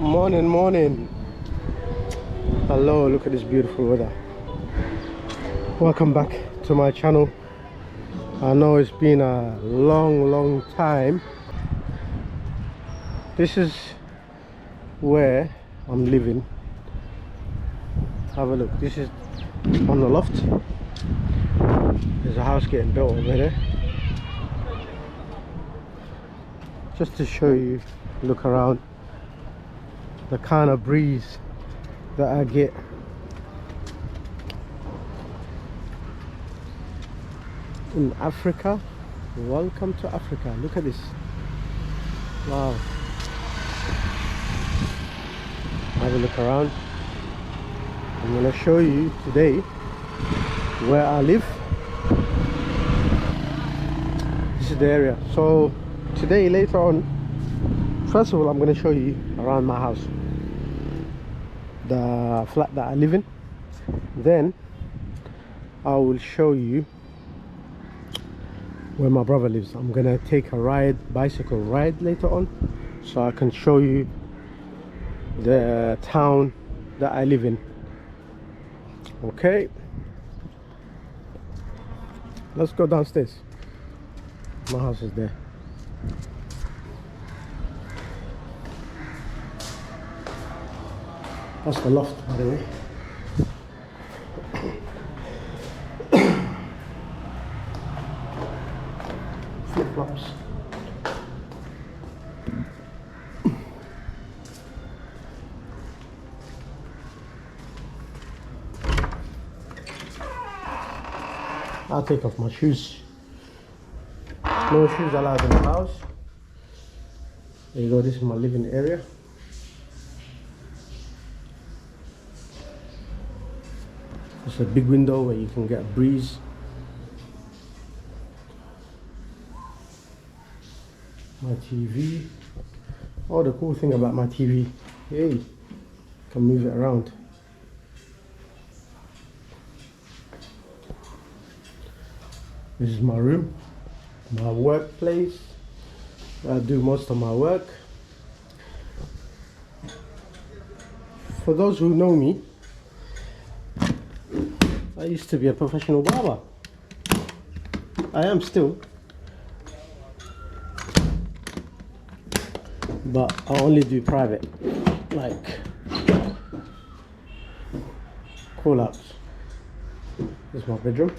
Morning, morning. Hello, look at this beautiful weather. Welcome back to my channel. I know it's been a long time. This is where I'm living. Have a look. This is on the loft. There's a house getting built over there. Just to show you, look around, the kind of breeze that I get. In Africa. Welcome to Africa. Look at this. Wow. Have a look around. I'm going to show you today where I live. This is the area. So today, later on, first of all, I'm going to show you around my house, the flat that I live in. Then I will show you where my brother lives. I'm gonna take a bicycle ride later on, so I can show you the town that I live in. Okay, let's go downstairs. My house is there. That's the loft, by the way. Flip-flops. I'll take off my shoes. No shoes allowed in the house. There you go, this is my living area. It's a big window where you can get a breeze. My TV. Oh, the cool thing about my TV, hey, you can move it around. This is my room, my workplace. I do most of my work. For those who know me, I used to be a professional barber. I am still, but I only do private, like call-outs. This is my bedroom.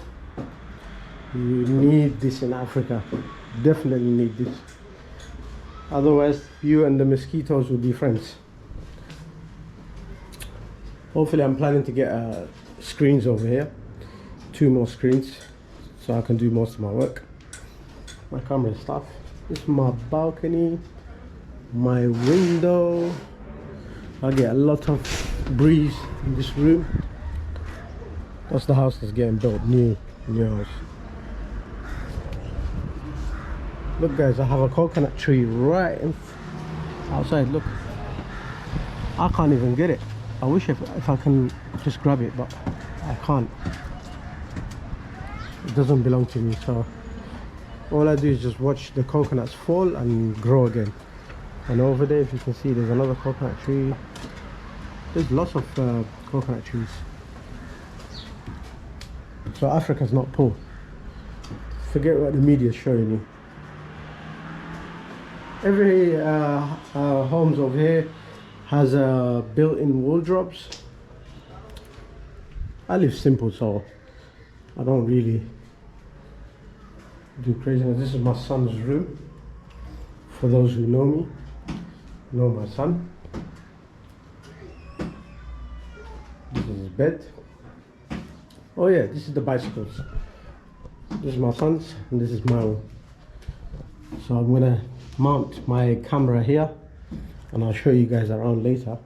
You need this in Africa. Definitely need this. Otherwise, you and the mosquitoes will be friends. Hopefully, I'm planning to get screens over here. 2 more screens, so I can do most of my work. My camera stuff. This is my balcony. My window. I get a lot of breeze in this room. That's the house that's getting built, new house. Look guys, I have a coconut tree right outside. Look, I can't even get it. I wish if I can just grab it, but I can't. It doesn't belong to me, so all I do is just watch the coconuts fall and grow again. And over there, if you can see, there's another coconut tree. There's lots of coconut trees. So Africa's not poor. Forget what the media is showing you. Every homes over here has built-in wardrobes. I live simple, so I don't really do craziness. This is my son's room. For those who know me, know my son. This is his bed. Oh yeah, this is the bicycles. This is my son's and this is my room. So I'm gonna mount my camera here and I'll show you guys around later.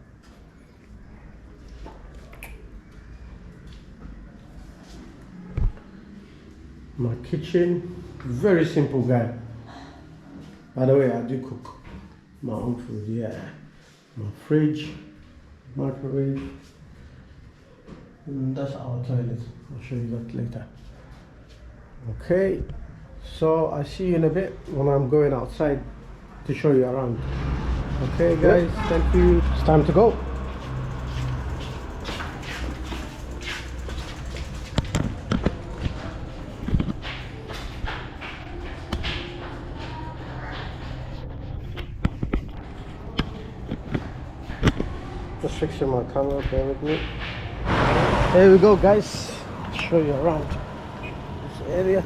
My kitchen, very simple guy. By the way, I do cook my own food, yeah. My fridge, microwave, and that's our toilet. I'll show you that later. Okay, so I see you in a bit when I'm going outside to show you around. Okay, guys, thank you. It's time to go. Just fixing my camera, bear with me. Here we go, guys. Show you around this area.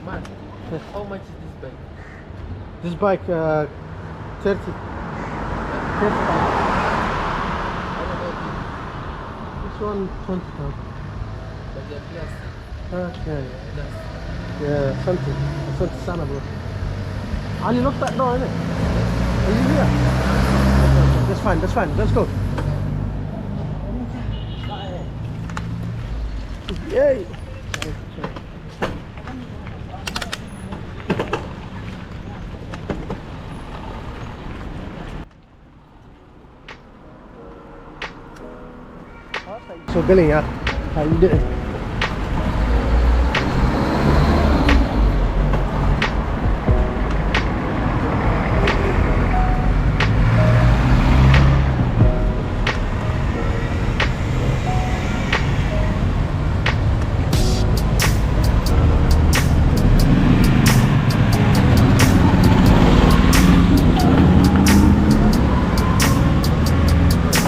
Man, how much is this bike? This bike, 30. 30. This one, 20,000. But they're plastic. Yeah, Plastic. yeah, something. That's what it's bro. Ali, lock that door, innit? Are you here? Okay, that's fine, that's fine. Let's go. Yay! So Billy, yeah, how you doing?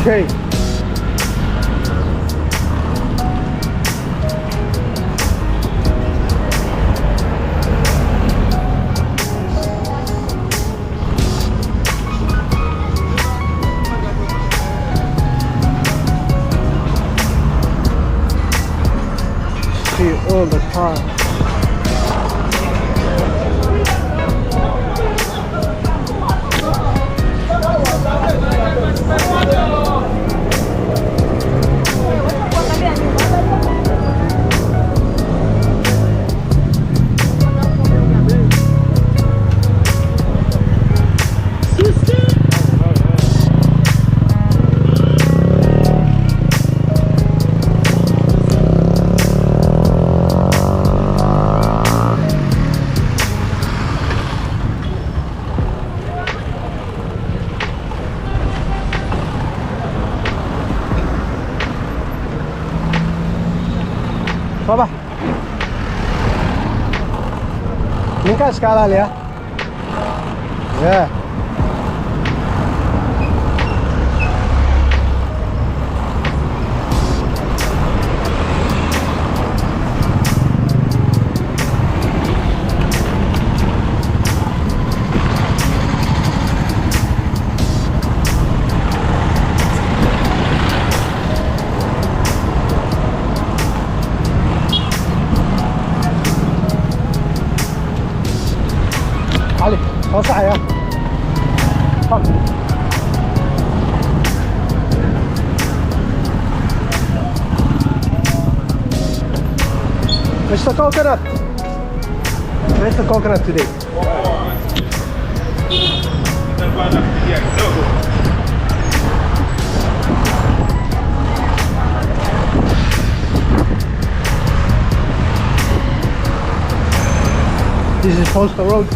Okay. See all the cars. Baba. Minka skala ya. Yeah. علي وسع يا Mr. Coconut. Mr. Coconut today. This is Postal Road.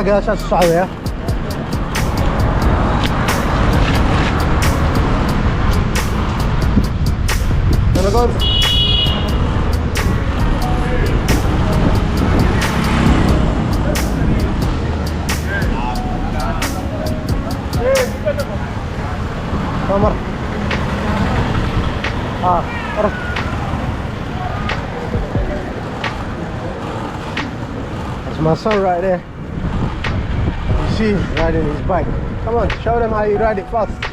guys, that's sorry, yeah. Gonna go. Omar. That's my son right there. You see, riding his bike. Come on, show them how you ride it fast.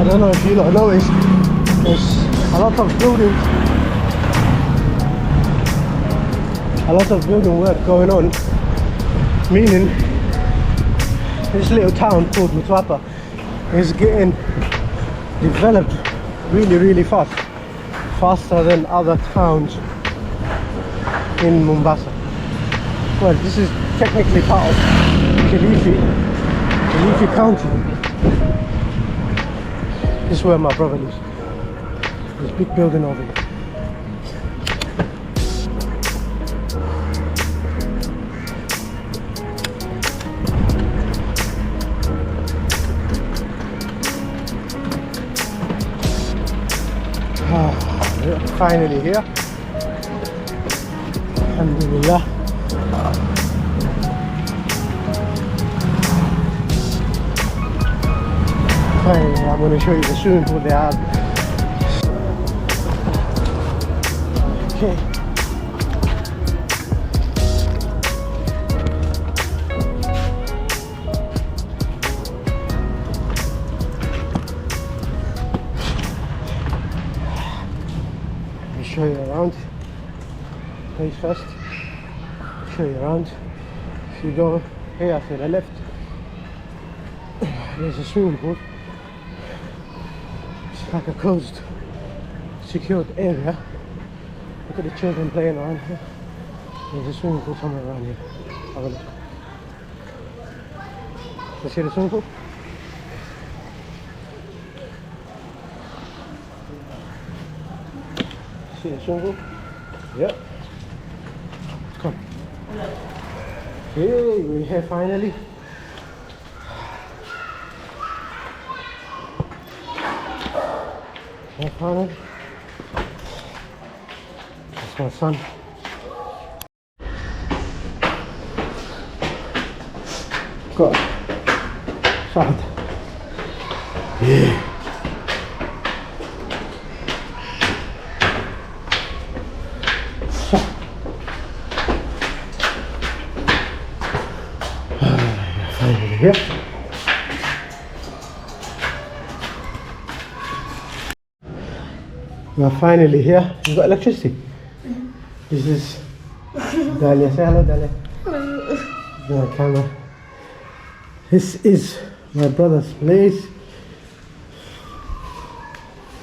I don't know if you lot noticed, there's a lot of building work going on, meaning this little town called Mtwapa is getting developed really fast, faster than other towns in Mombasa. Well, this is technically part of Kilifi County. This is where my brother lives. This big building over here. We're finally here. Alhamdulillah. Finally, I'm going to show you the swimming pool they have. Okay. Let me show you around. Place first. Show you around. If you go here to the left, there's a swimming pool. It's like a closed, secured area. Look at the children playing around here. There's a swimming pool somewhere around here. Have a look. You see the swimming pool? See the swimming pool? Yep. Come. Okay, we're here finally. My father. That's my son. God. Shot. Yeah. Finally here. We are finally here. You've got electricity. This is Dalia. Say hello, Dalia. The camera. This is my brother's place.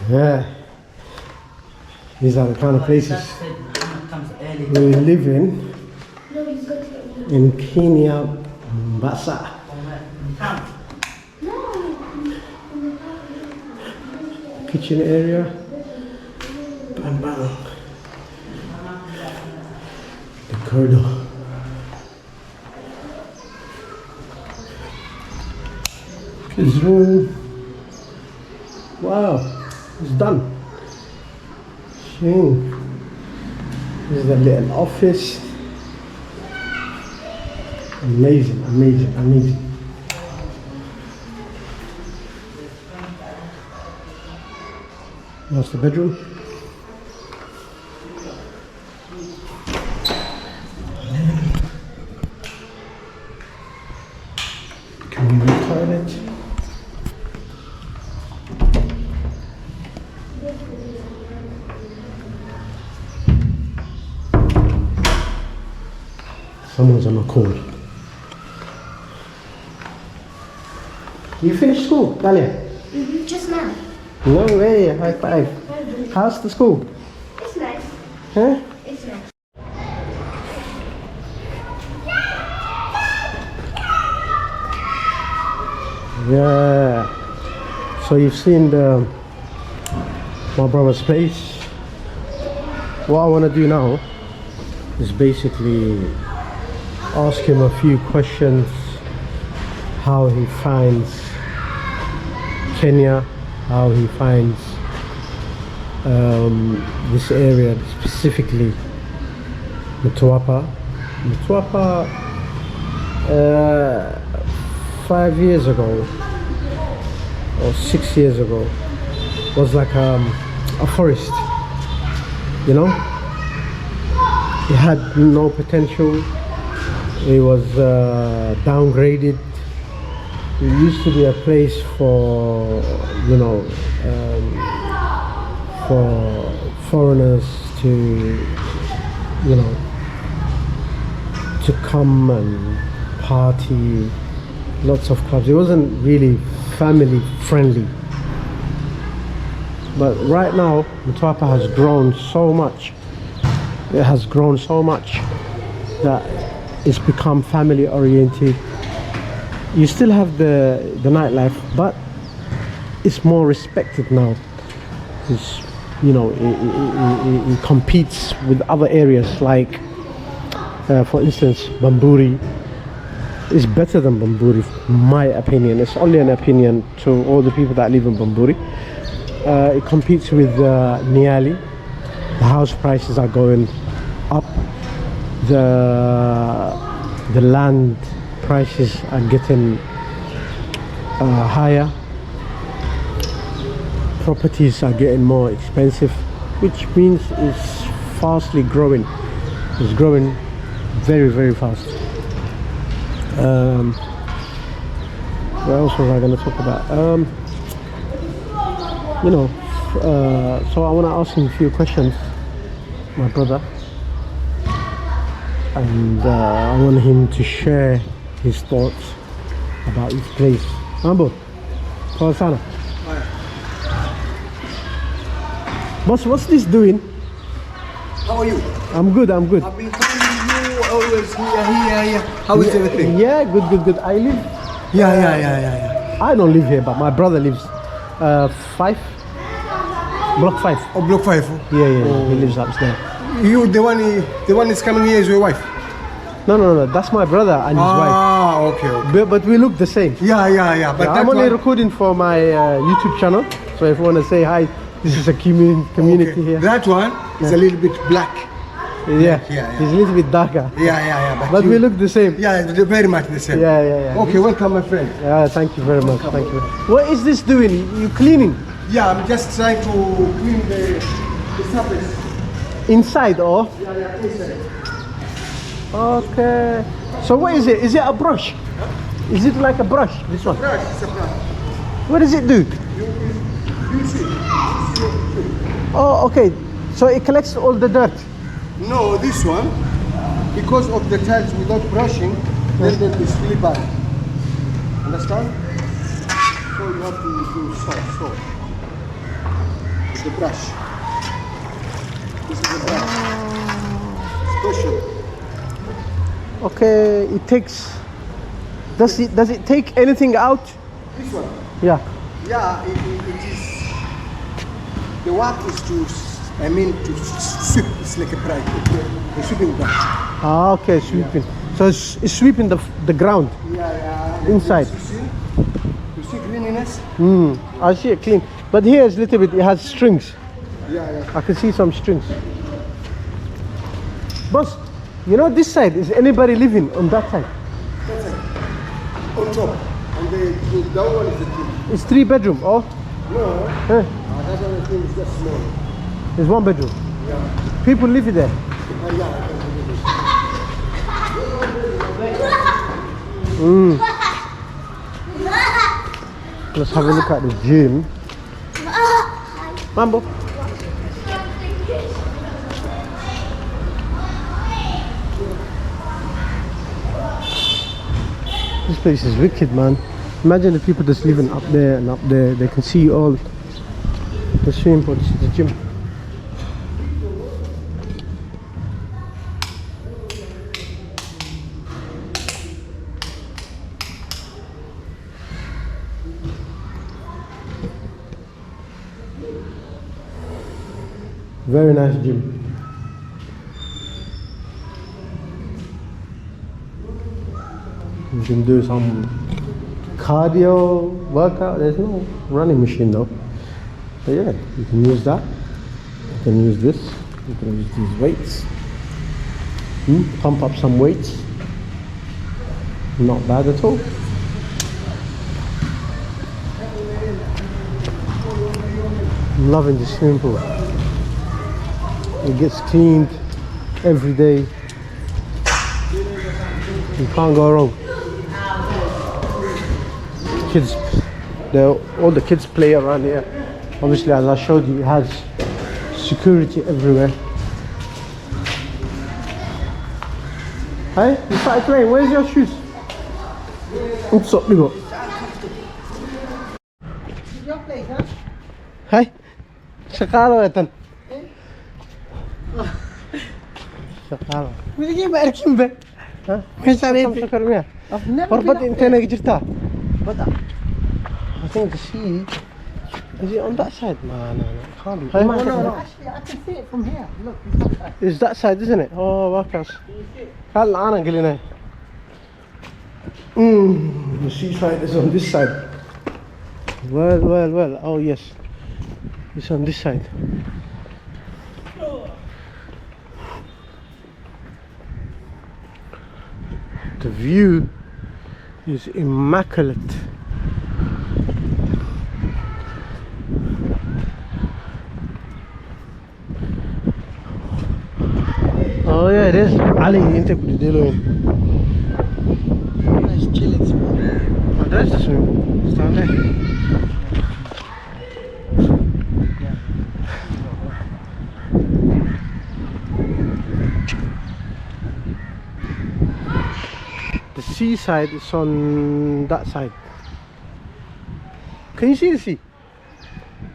Yeah. These are the kind of places we live in Kenya, Mombasa. Kitchen area. Bang bang. The corridor. His room. Wow, it's done. This is a little office. Amazing, amazing, amazing. That's the bedroom. Community toilet. Someone's on a call. You finished school, Dalia? Just now. No way, high five. How's the school? It's nice. Huh? It's nice. Yeah. So you've seen my brother's place. What I want to do now is basically ask him a few questions, how he finds Kenya, how he finds this area, specifically Mtwapa. Mtwapa 5 years ago or 6 years ago was like a forest, you know. It had no potential. It was downgraded. It used to be a place for, you know, for foreigners to, you know, to come and party. Lots of clubs. It wasn't really family friendly. But right now, Mtwapa has grown so much. It has grown so much that it's become family oriented. You still have the nightlife, but it's more respected now. It's, you know, it competes with other areas like, for instance, Bamburi is better than Bamburi, in my opinion. It's only an opinion to all the people that live in Bamburi. It competes with Niali. The house prices are going up. The land prices are getting higher. Properties are getting more expensive, which means it's fastly growing. It's growing very, very fast. What else was I going to talk about? You know, so I want to ask him a few questions, my brother, and I want him to share his thoughts about his place. Mambo, poa sana. Boss, what's this doing? How are you? I'm good, I'm good. I've been calling you always here. How is everything? Yeah, good. I live... Yeah. I don't live here, but my brother lives 5, block 5. Oh, block 5. Yeah, he lives upstairs. You, the one is coming here is your wife? No, that's my brother and his wife. Ah, okay. But we look the same. Yeah. But I'm only recording for my YouTube channel, so if you want to say hi This is a community Okay. here. That one is a little bit black. Yeah. yeah. He's a little bit darker. Yeah. But you- we look the same. Yeah, they're very much the same. Yeah. Okay, welcome, my friend. Yeah, thank you very much. Thank you. What is this doing? You cleaning Yeah, I'm just trying to clean the surface. inside or? Yeah, inside. Okay. So what is it? Is it a brush? Is it like a brush? This one. Brush, it's a brush. What does it do? You see? Oh, okay. So it collects all the dirt. No, this one, because of the tiles without brushing, then it's really bad. Understand? So you have to do so. With the brush. This is the brush. Special. Okay. It takes. Does it take anything out? This one. Yeah. Yeah, it is. The work is to sweep. It's like a brush, a sweeping brush. Ah, okay. Sweeping. So it's sweeping the ground. Yeah. Inside. You see cleanliness? I see it clean. But here is a little bit. It has strings. Yeah. I can see some strings. Boss, you know this side, is anybody living on that side? That's it. On top. And the down one is the king. It's 3 bedroom, oh? No, Eh, that one I think is just small. it's 1 bedroom. Yeah. People live there. Yeah, I can believe it. Let's have a look at the gym. Mambo. This place is wicked, man. Imagine the people just living up there and up there. They can see all the swimming pool. This is the gym. Very nice gym. You can do some cardio workout. There's no running machine though. But yeah, you can use that. You can use this. You can use these weights. Pump up some weights. Not bad at all. I'm loving the swimming pool. It gets cleaned every day. You can't go wrong. Kids, all the kids play around here. Obviously, as I showed you, it has security everywhere. Hey, you started playing. Where's your shoes? Oops, up we go. Hey, shakalo etan. Shakalo. William Erkin be. Huh? Where's that Come in? shakalo miya. I've never Or but been up intena there. jirta. But I think the sea. Is it on that side? No, it can't be. no. Actually, I can see it from here. Look, it's that side. It's that side, isn't it? Oh, workhouse. هلا أنا قلنا. The seaside is on this side. Well. Oh yes, it's on this side. The view is immaculate. Oh yeah, it is. Ali, انت كنت تديرين. Nice chilling spot. Oh, there's the swimming pool. It's down there. The seaside is on that side. Can you see the sea?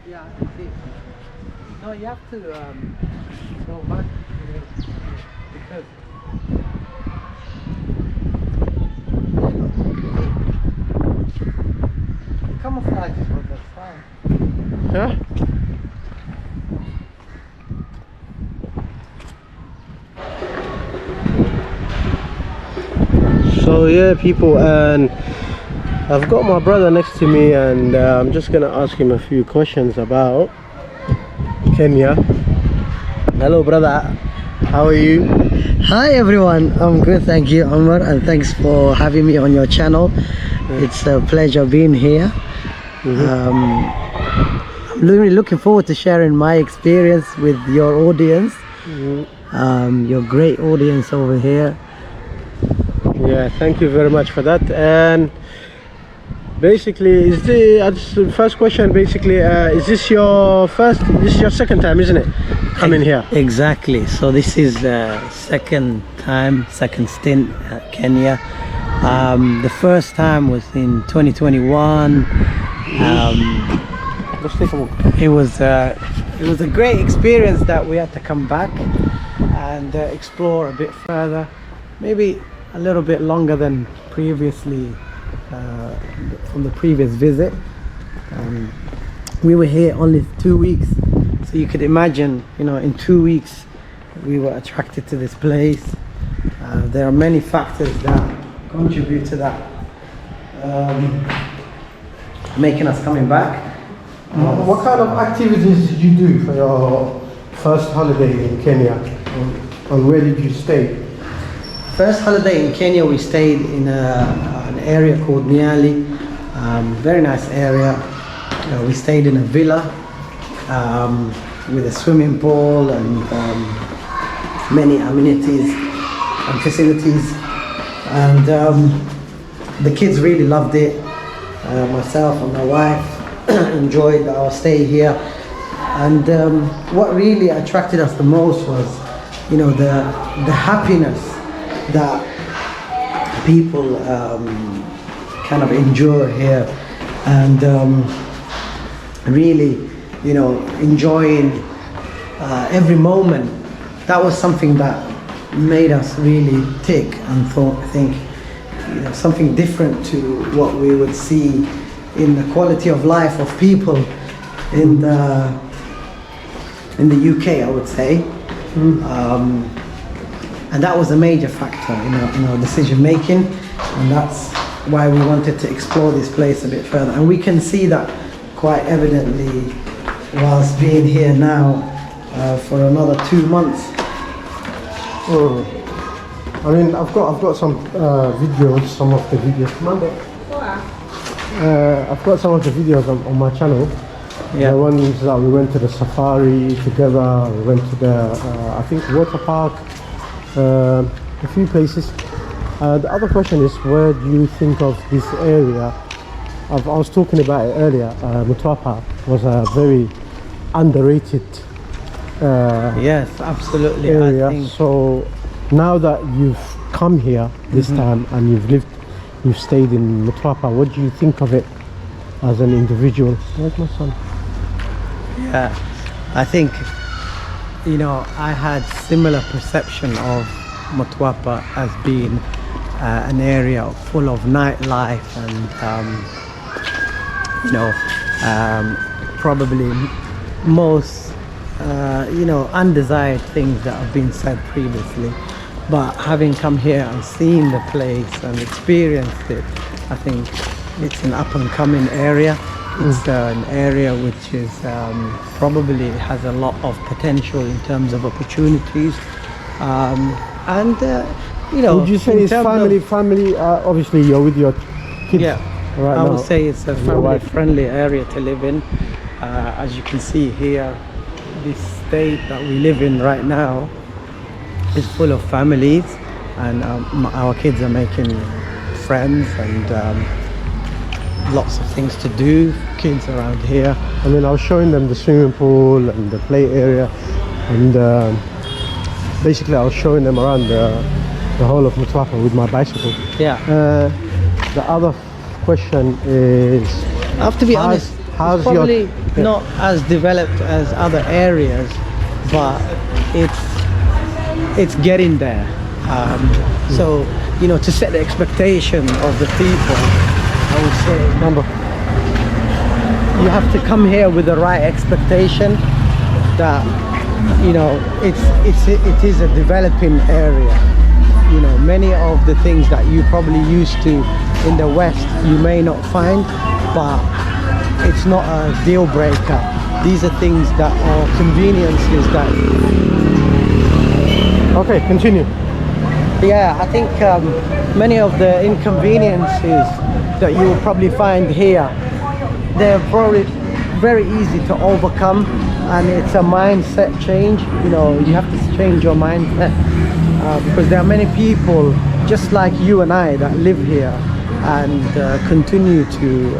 Yeah, I can see it. No, you have to go back because camouflage is what that's fine. Yeah. So yeah, people, and I've got my brother next to me, and I'm just gonna ask him a few questions about Kenya. Hello, brother. How are you? Hi everyone, I'm good, thank you Omar, and thanks for having me on your channel. It's a pleasure being here. I'm really looking forward to sharing my experience with your audience. Your great audience over here. Yeah, thank you very much for that. And basically, is the first question? Basically, is this your first? This is your second time, isn't it? Coming here. Exactly. So this is second stint at Kenya. The first time was in 2021. It was a great experience that we had to come back and explore a bit further, maybe a little bit longer than previously from the previous visit. We were here only 2 weeks, so you could imagine, you know, in 2 weeks we were attracted to this place. There are many factors that contribute to that, making us coming back. What kind of activities did you do for your first holiday in Kenya? And where did you stay? First holiday in Kenya, we stayed in an area called Nyali. Very nice area. We stayed in a villa with a swimming pool and many amenities and facilities. And the kids really loved it. Myself and my wife enjoyed our stay here. And what really attracted us the most was, you know, the happiness that people kind of endure here, and really, you know, enjoying every moment. That was something that made us really tick and think, you know, something different to what we would see in the quality of life of people in the UK, I would say. And that was a major factor in our decision making, and that's why we wanted to explore this place a bit further. And we can see that quite evidently whilst being here now for another 2 months. I mean, I've got some videos, some of the videos. I've got some of the videos on my channel. Yeah. The ones that we went to the safari together, we went to the, I think, water park, a few places. The other question is, where do you think of this area? I was talking about it earlier. Mtwapa was a very underrated Yes, absolutely. area. I think So now that you've come here this time and you've stayed in Mtwapa, what do you think of it as an individual? Where's my son? Yeah, I think, you know, I had similar perception of Mtwapa as being an area full of nightlife and, you know, probably most, you know, undesired things that have been said previously. But having come here and seen the place and experienced it, I think it's an up and coming area. It's an area which is probably has a lot of potential in terms of opportunities, and you know. Would you say in it's terms of- family? Obviously, you're with your kids. Yeah, right I now. would say it's a And your wife. family-friendly area to live in. As you can see here, this state that we live in right now is full of families, and our kids are making friends and lots of things to do. Kids around here. I mean, I was showing them the swimming pool and the play area, and basically I was showing them around the whole of Mtwapa with my bicycle. Yeah. The other question is, I have to be honest, how's it's probably your- not as developed as other areas, but it's getting there. So, you know, to set the expectation of the people, I would say number? you have to come here with the right expectation that, you know, it is a developing area. You know, many of the things that you probably used to in the West you may not find, but it's not a deal breaker. These are things that are conveniences that. Okay, continue. Yeah, I think many of the inconveniences that you will probably find here, they're probably very easy to overcome, and it's a mindset change. You know, you have to change your mindset because there are many people just like you and I that live here and continue to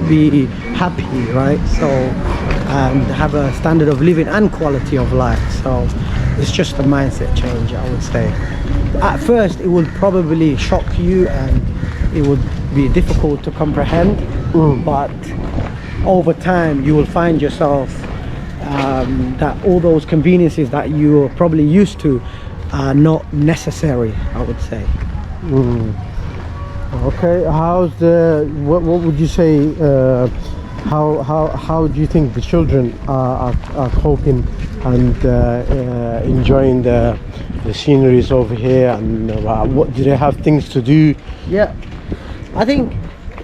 be happy, right? So, and have a standard of living and quality of life. So it's just a mindset change, I would say. At first it would probably shock you and it would be difficult to comprehend, but over time you will find yourself that all those conveniences that you're probably used to are not necessary, I would say. Okay, how's what would you say, how do you think the children are coping and enjoying the sceneries over here, and what do they have things to do? Yeah, I think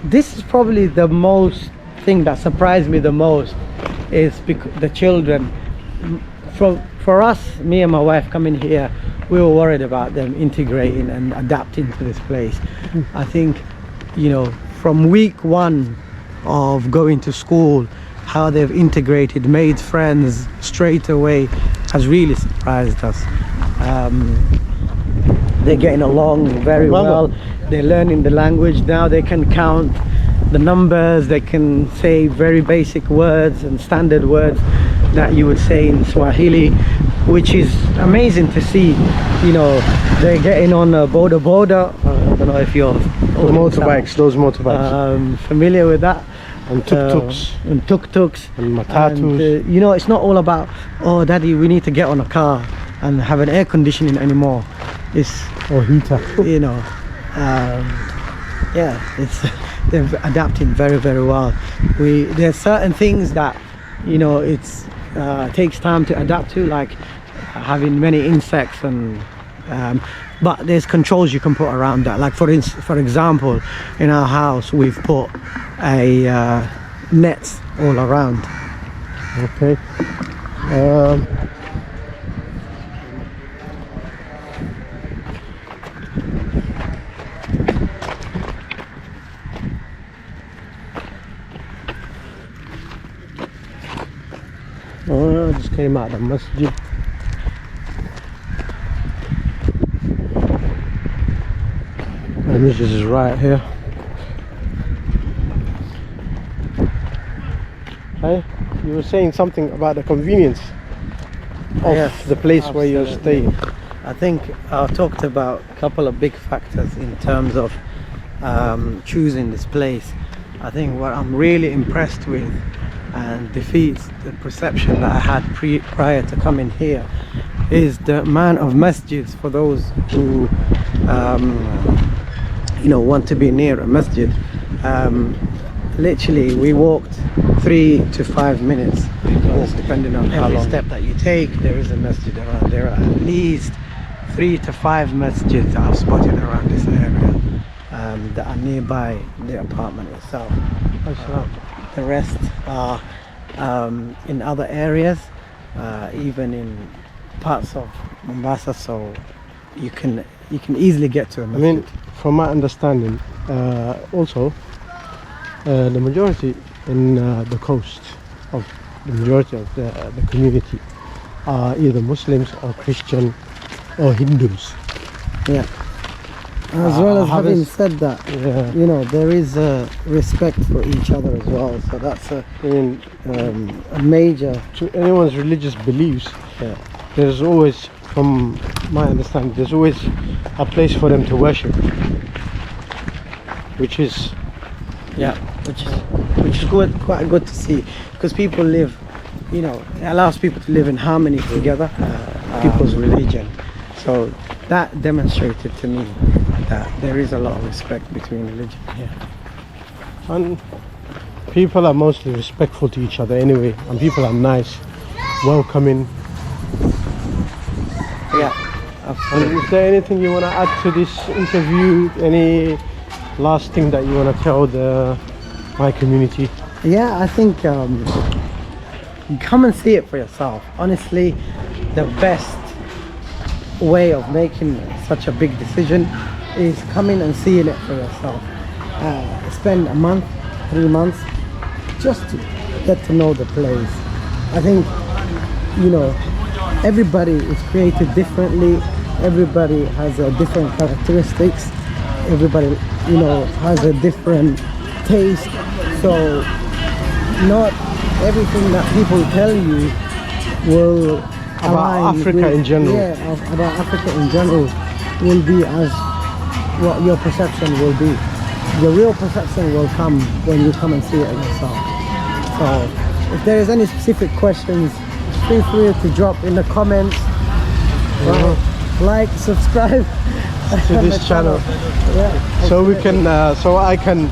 this is probably the most thing that surprised me the most is the children. For us, me and my wife coming here, we were worried about them integrating and adapting to this place. I think, you know, from week one of going to school, how they've integrated, made friends straight away has really surprised us. They're getting along very well. They're learning the language now. They can count the numbers. They can say very basic words and standard words that you would say in Swahili, which is amazing to see. You know, they're getting on a boda. I don't know if you're Those motorbikes, familiar with that. and tuk-tuks, and tuk-tuks and matatus. And, you know, it's not all about, oh daddy, we need to get on a car and have an air conditioning anymore. It's, or heater. you know, yeah, it's they're adapting very, very well. There's certain things that, you know, it's takes time to adapt to, like having many insects, and but there's controls you can put around that. Like for example, in our house we've put a nets all around. Okay. Oh, I just came out of the masjid. The masjid is right here. Hey, you were saying something about the convenience of Yes, the place where you're absolutely. staying. I think I've talked about a couple of big factors in terms of choosing this place. I think what I'm really impressed with and defeats the perception that I had prior to coming here is the amount of masjids for those who you know, want to be near a masjid. Literally we walked 3 to 5 minutes, because depending on every step that you take, there is a masjid around. There are at least 3 to 5 masjids that I've spotted around this area that are nearby the apartment itself. The rest are in other areas, even in parts of Mombasa, so you can easily get to a I masjid. mean, from my understanding, also the majority in the coast of the majority of the community are either Muslims or Christian or Hindus. Yeah. As well as having having- said that, Yeah. you know, there is a respect for each other as well. So that's I mean, a major. to anyone's religious beliefs, Yeah. there's always, from my understanding, there's always a place for them to worship, which is Yeah, which is good, quite good to see, because people live, you know, it allows people to live in harmony together, people's religion. So that demonstrated to me that there is a lot of respect between religion here. and people are mostly respectful to each other anyway, and people are nice, welcoming. Yeah, And absolutely. is there anything you want to add to this interview? Any last thing that you want to tell my community? Yeah, I think come and see it for yourself. Honestly, the best way of making such a big decision is coming and seeing it for yourself. Spend a month, 3 months, just to get to know the place. I think, you know, everybody is created differently. Everybody has a different characteristics. Everybody, you know, has a different taste. So not everything that people tell you will About align Africa with, in general. Yeah, about Africa in general will be as what your perception will be. Your real perception will come when you come and see it yourself. So if there is any specific questions, feel free to drop in the comments. Right? Like, subscribe To this channel. Yeah, So we can, so I can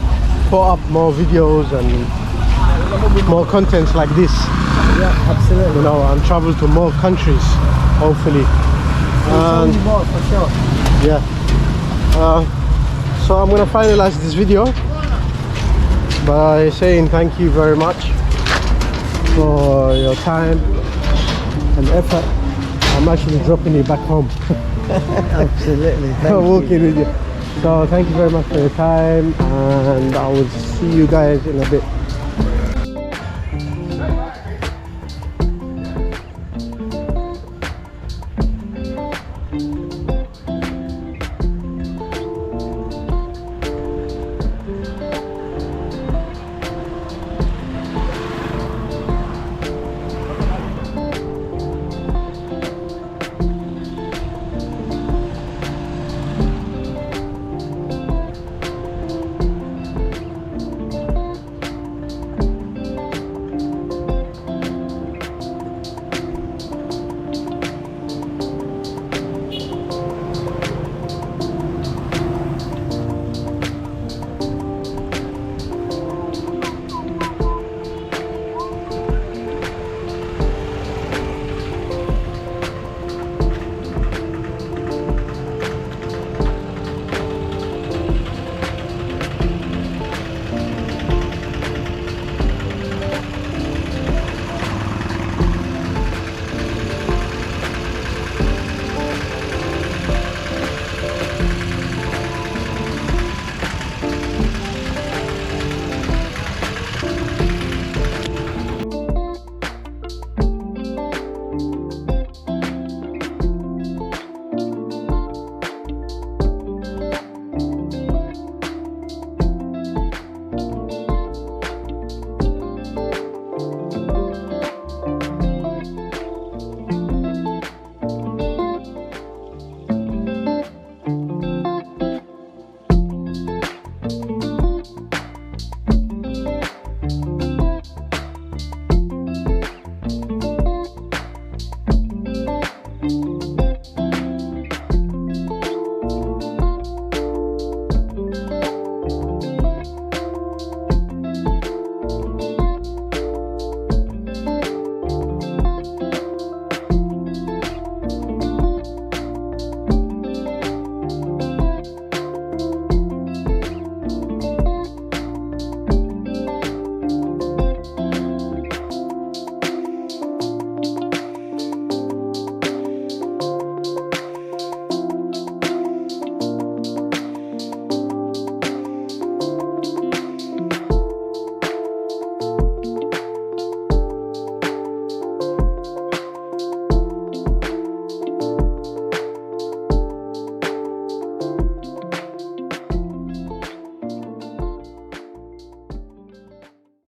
put up more videos and more contents like this. yeah, absolutely. You know, and travel to more countries, hopefully. We'll show you more for sure. Yeah. So I'm gonna finalize this video by saying thank you very much for your time and effort. I'm actually dropping you back home. Absolutely. I'm walking with you. So thank you very much for your time, and I will see you guys in a bit.